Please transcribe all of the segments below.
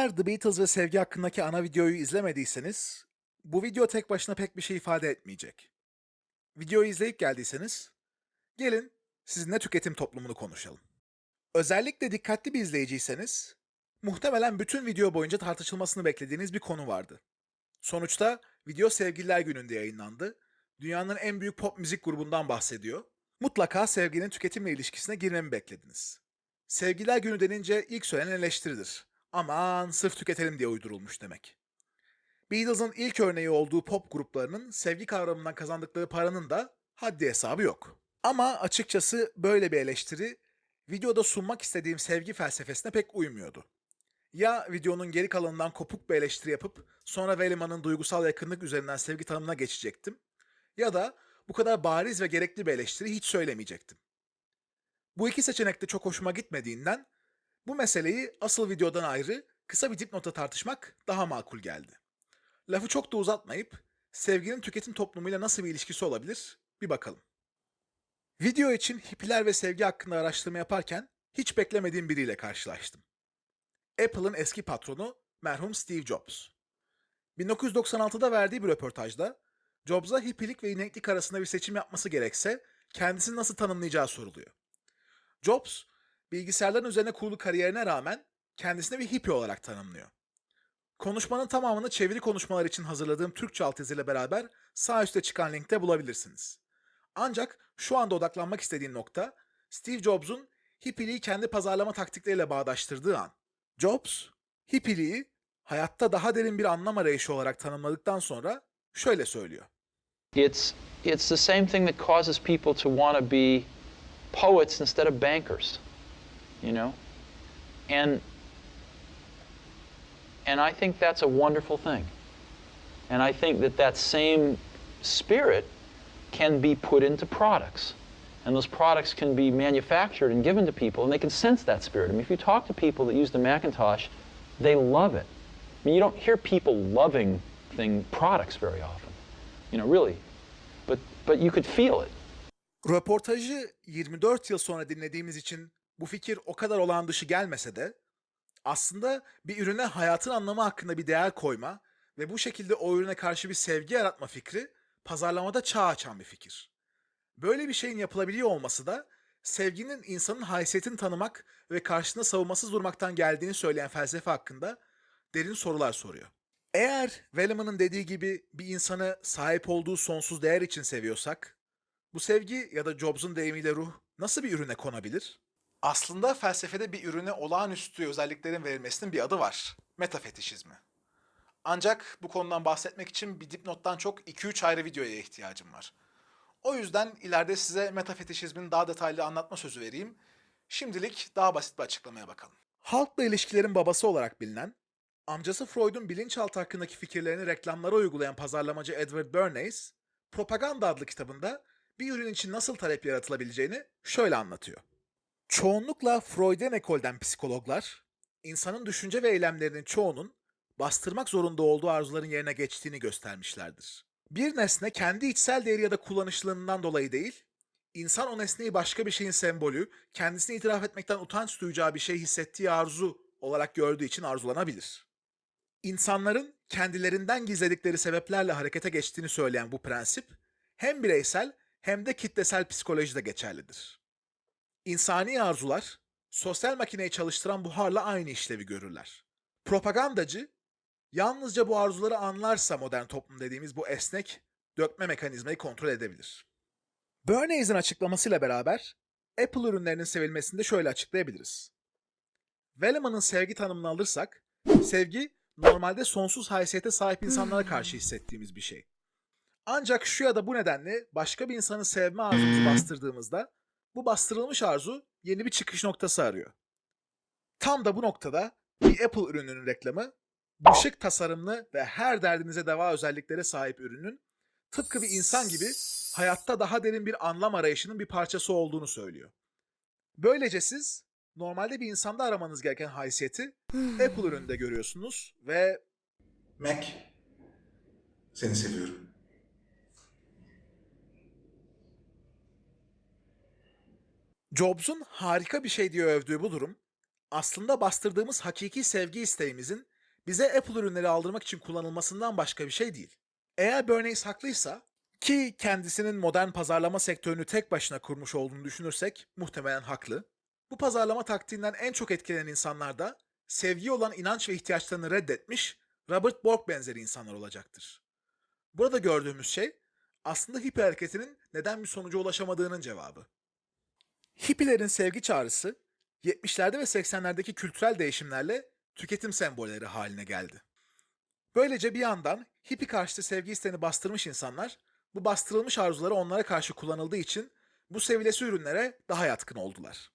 Eğer The Beatles ve sevgi hakkındaki ana videoyu izlemediyseniz, bu video tek başına pek bir şey ifade etmeyecek. Videoyu izleyip geldiyseniz, gelin sizinle tüketim toplumunu konuşalım. Özellikle dikkatli bir izleyiciyseniz, muhtemelen bütün video boyunca tartışılmasını beklediğiniz bir konu vardı. Sonuçta video Sevgililer Günü'nde yayınlandı. Dünyanın en büyük pop müzik grubundan bahsediyor. Mutlaka sevginin tüketimle ilişkisine girmemi beklediniz. Sevgililer Günü denince ilk söylenen eleştiridir. Aman sırf tüketelim diye uydurulmuş demek. Beatles'ın ilk örneği olduğu pop gruplarının sevgi kavramından kazandıkları paranın da haddi hesabı yok. Ama açıkçası böyle bir eleştiri videoda sunmak istediğim sevgi felsefesine pek uymuyordu. Ya videonun geri kalanından kopuk bir eleştiri yapıp sonra Velleman'ın duygusal yakınlık üzerinden sevgi tanımına geçecektim, ya da bu kadar bariz ve gerekli bir eleştiri hiç söylemeyecektim. Bu iki seçenek de çok hoşuma gitmediğinden bu meseleyi asıl videodan ayrı kısa bir dipnota tartışmak daha makul geldi. Lafı çok da uzatmayıp sevginin tüketim toplumuyla nasıl bir ilişkisi olabilir bir bakalım. Video için hippiler ve sevgi hakkında araştırma yaparken hiç beklemediğim biriyle karşılaştım. Apple'ın eski patronu merhum Steve Jobs. 1996'da verdiği bir röportajda Jobs'a hippilik ve ineklik arasında bir seçim yapması gerekse kendisini nasıl tanımlayacağı soruluyor. Jobs, bilgisayarların üzerine kurulu kariyerine rağmen kendisini bir hippie olarak tanımlıyor. Konuşmanın tamamını çeviri konuşmalar için hazırladığım Türkçe altyazıyla beraber sağ üstte çıkan linkte bulabilirsiniz. Ancak şu anda odaklanmak istediğim nokta Steve Jobs'un hippiliği kendi pazarlama taktikleriyle bağdaştırdığı an. Jobs, hippiliği hayatta daha derin bir anlam arayışı olarak tanımladıktan sonra şöyle söylüyor. It's the same thing that causes people to want to be poets instead of bankers, you know? And I think that's a wonderful thing. And I think that same spirit can be put into products. And those products can be manufactured and given to people, and they can sense that spirit. I mean, if you talk to people that use the Macintosh, they love it. I mean, you don't hear people loving products very often, you know, really. But you could feel it. Röportajı 24 yıl sonra dinlediğimiz için bu fikir o kadar olağan dışı gelmese de aslında bir ürüne hayatın anlamı hakkında bir değer koyma ve bu şekilde o ürüne karşı bir sevgi yaratma fikri pazarlamada çağ açan bir fikir. Böyle bir şeyin yapılabiliyor olması da sevginin insanın haysiyetini tanımak ve karşısında savunmasız durmaktan geldiğini söyleyen felsefe hakkında derin sorular soruyor. Eğer Velleman'ın dediği gibi bir insanı sahip olduğu sonsuz değer için seviyorsak, bu sevgi ya da Jobs'un deyimiyle ruh nasıl bir ürüne konabilir? Aslında felsefede bir ürüne olağanüstü özelliklerin verilmesinin bir adı var. Metafetişizmi. Ancak bu konudan bahsetmek için bir dipnottan çok 2-3 ayrı videoya ihtiyacım var. O yüzden ileride size metafetişizmin daha detaylı anlatma sözü vereyim. Şimdilik daha basit bir açıklamaya bakalım. Halkla ilişkilerin babası olarak bilinen, amcası Freud'un bilinçaltı hakkındaki fikirlerini reklamlara uygulayan pazarlamacı Edward Bernays, Propaganda adlı kitabında bir ürün için nasıl talep yaratılabileceğini şöyle anlatıyor. Çoğunlukla Freudian ekolden psikologlar, insanın düşünce ve eylemlerinin çoğunun bastırmak zorunda olduğu arzuların yerine geçtiğini göstermişlerdir. Bir nesne kendi içsel değeri ya da kullanışlılığından dolayı değil, insan o nesneyi başka bir şeyin sembolü, kendisini itiraf etmekten utanç duyacağı bir şey hissettiği arzu olarak gördüğü için arzulanabilir. İnsanların kendilerinden gizledikleri sebeplerle harekete geçtiğini söyleyen bu prensip, hem bireysel hem de kitlesel psikolojide geçerlidir. İnsani arzular, sosyal makineyi çalıştıran buharla aynı işlevi görürler. Propagandacı, yalnızca bu arzuları anlarsa modern toplum dediğimiz bu esnek dökme mekanizmayı kontrol edebilir. Bernays'in açıklamasıyla beraber Apple ürünlerinin sevilmesini de şöyle açıklayabiliriz. Velleman'ın sevgi tanımını alırsak, sevgi normalde sonsuz haysiyete sahip insanlara karşı hissettiğimiz bir şey. Ancak şu ya da bu nedenle başka bir insanı sevme arzumuzu bastırdığımızda bu bastırılmış arzu yeni bir çıkış noktası arıyor. Tam da bu noktada bir Apple ürününün reklamı, bu şık tasarımlı ve her derdinize deva özelliklere sahip ürünün tıpkı bir insan gibi hayatta daha derin bir anlam arayışının bir parçası olduğunu söylüyor. Böylece siz normalde bir insanda aramanız gereken haysiyeti Apple ürününde görüyorsunuz ve Mac, seni seviyorum. Jobs'un harika bir şey diye övdüğü bu durum, aslında bastırdığımız hakiki sevgi isteğimizin bize Apple ürünleri aldırmak için kullanılmasından başka bir şey değil. Eğer Bernays haklıysa, ki kendisinin modern pazarlama sektörünü tek başına kurmuş olduğunu düşünürsek muhtemelen haklı. Bu pazarlama taktiğinden en çok etkilenen insanlar da sevgiye olan inanç ve ihtiyaçlarını reddetmiş Robert Bork benzeri insanlar olacaktır. Burada gördüğümüz şey aslında hippie hareketinin neden bir sonuca ulaşamadığının cevabı. Hippilerin sevgi çağrısı 70'lerde ve 80'lerdeki kültürel değişimlerle tüketim sembolleri haline geldi. Böylece bir yandan hippie karşıtı sevgi isteğini bastırmış insanlar, bu bastırılmış arzuları onlara karşı kullanıldığı için bu sevilesi ürünlere daha yatkın oldular.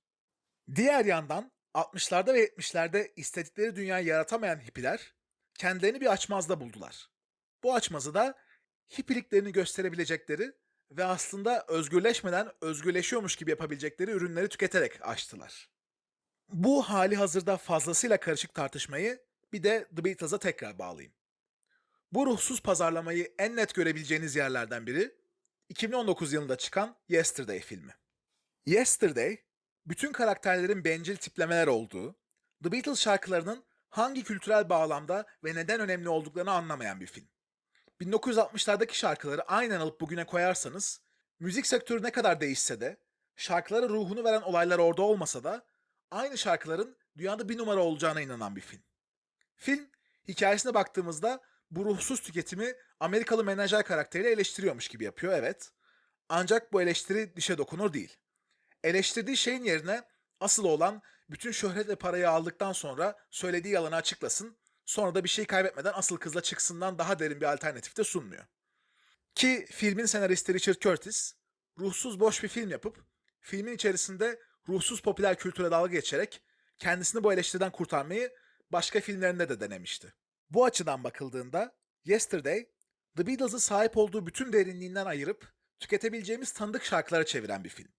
Diğer yandan 60'larda ve 70'lerde istedikleri dünyayı yaratamayan hippiler kendilerini bir açmazda buldular. Bu açmazı da hippiliklerini gösterebilecekleri ve aslında özgürleşmeden özgürleşiyormuş gibi yapabilecekleri ürünleri tüketerek aştılar. Bu hali hazırda fazlasıyla karışık tartışmayı bir de The Beatles'a tekrar bağlayayım. Bu ruhsuz pazarlamayı en net görebileceğiniz yerlerden biri 2019 yılında çıkan Yesterday filmi. Yesterday, bütün karakterlerin bencil tiplemeler olduğu, The Beatles şarkılarının hangi kültürel bağlamda ve neden önemli olduklarını anlamayan bir film. 1960'lardaki şarkıları aynen alıp bugüne koyarsanız, müzik sektörü ne kadar değişse de, şarkılara ruhunu veren olaylar orada olmasa da, aynı şarkıların dünyada bir numara olacağına inanan bir film. Film, hikayesine baktığımızda bu ruhsuz tüketimi Amerikalı menajer karakteriyle eleştiriyormuş gibi yapıyor, evet. Ancak bu eleştiri dişe dokunur değil. Eleştirdiği şeyin yerine asıl olan bütün şöhret ve parayı aldıktan sonra söylediği yalanı açıklasın, sonra da bir şey kaybetmeden asıl kızla çıksından daha derin bir alternatif de sunmuyor. Ki filmin senaristi Richard Curtis, ruhsuz boş bir film yapıp, filmin içerisinde ruhsuz popüler kültüre dalga geçerek kendisini bu eleştiriden kurtarmayı başka filmlerinde de denemişti. Bu açıdan bakıldığında Yesterday, The Beatles'ı sahip olduğu bütün derinliğinden ayırıp tüketebileceğimiz tanıdık şarkılara çeviren bir film.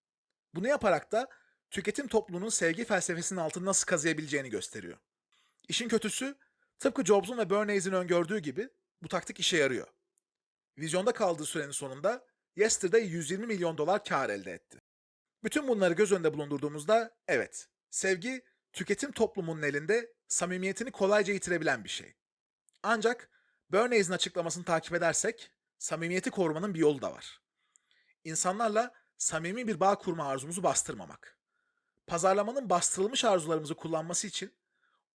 Bunu yaparak da tüketim toplumunun sevgi felsefesinin altını nasıl kazıyabileceğini gösteriyor. İşin kötüsü, tıpkı Jobs'un ve Bernays'in öngördüğü gibi bu taktik işe yarıyor. Vizyonda kaldığı sürenin sonunda Yesterday 120 milyon dolar kar elde etti. Bütün bunları göz önünde bulundurduğumuzda evet, sevgi tüketim toplumunun elinde samimiyetini kolayca yitirebilen bir şey. Ancak Bernays'in açıklamasını takip edersek samimiyeti korumanın bir yolu da var. İnsanlarla samimi bir bağ kurma arzumuzu bastırmamak. Pazarlamanın bastırılmış arzularımızı kullanması için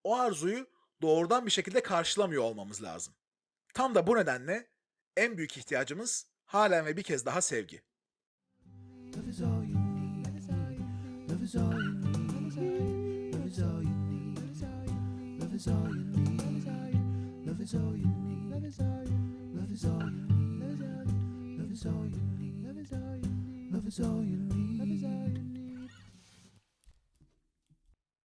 o arzuyu doğrudan bir şekilde karşılamıyor olmamız lazım. Tam da bu nedenle en büyük ihtiyacımız halen ve bir kez daha sevgi. Love is all you need. Love is all you need. Love is all you need. Love is all you need. Love is all you need. Love is all you need. Love is all you need. Love is all you need. Love is all you need. Love is all you need.